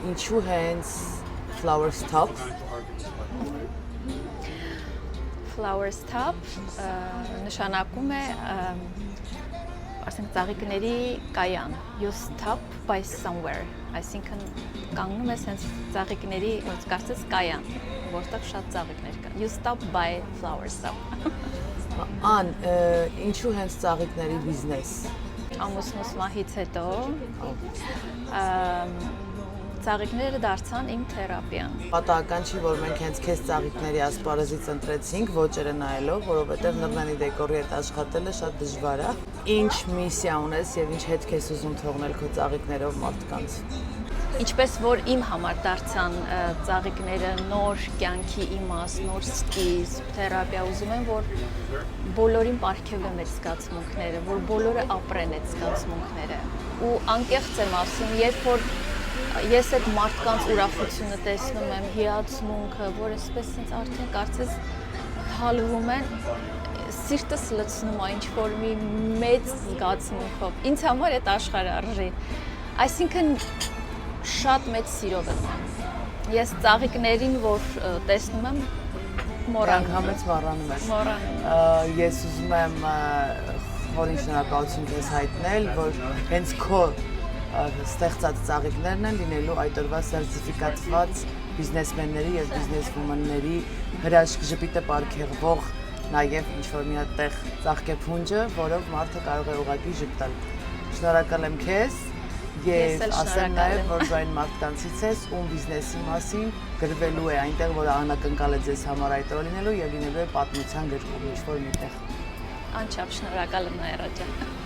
Ինչու հենց Flower Stop Flower Stop նշանակում է ասենք ծաղիկների կայան you stop by somewhere այսինքն կանգնում ես հենց ծաղիկների ոնց կարծես կայան որտեղ շատ ծաղիկներ կան you stop by Flower Stop Ան ինչու հենց ծաղիկների բիզնես ամուսնուս մահից հետո ծաղիկները դարձան իմ թերապիան։ Պատահական չի, որ մենք հենց քեզ ծաղիկների ասպարեզից ընտրեցինք, ոճերը նայելով, որովհետև նռնանի դեկորի հետ աշխատելը շատ դժվար է։ Ինչ միսիա ունես եւ ինչ հետք ես ուզում թողնել քո ծաղիկներով մարդկանց։ Ինչպես որ իմ համար դարձան ծաղիկները նոր կյանքի իմաստ, նոր սկիզբ, թերապիա, ուզում եմ, որ բոլորին պարգևեմ այդ զգացմունքները, որ բոլորը ապրեն այդ զգացմունքները։ Ու անկեղծ եմ ասում, երբ որ ես այդ մարդկանց ուրախությունը տեսնում եմ, հիացմունքը, որ այսպես ինձ արդեն կարծես հալվում են, սիրտս լցնում է ինչ-որ մի մեծ զգացմունքով։ Ինձ համար այդ աշխարհը արժի։ Այսինքն շատ մեծ սիրով եմ անում։ Ես ծաղիկներին, որ տեսնում եմ, մոռանում եմ։ Անգամից մոռանում ես։ Մոռանում եմ։ Ես ուզում եմ խորին շնորհակալություն քեզ հայտնել, որ հենց քո ստեղծած ծաղիկներն են լինելու այդ օրվա սերտիֆիկատված բիզնեսմենների եւ բիզնեսվումանների հրաշք ժպիտը պարգևող նաեւ ինչ-որ մի հատ տեղ ծաղկեփունջը, որով մարդը կարող է ուղղակի ժպտալ։ Շնորհակալ եմ քեզ եւ ասեմ նաեւ, որ դու այն մարդկանցից ես, ում բիզնեսի մասին գրվելու է այնտեղ, որ անակնկալ է ձեզ համար այդ օրը լինելու եւ լինելու է պատմության գրքում ինչ-որ միտեղ։ Անչափ շնորհակալ եմ Նաիրա ջան։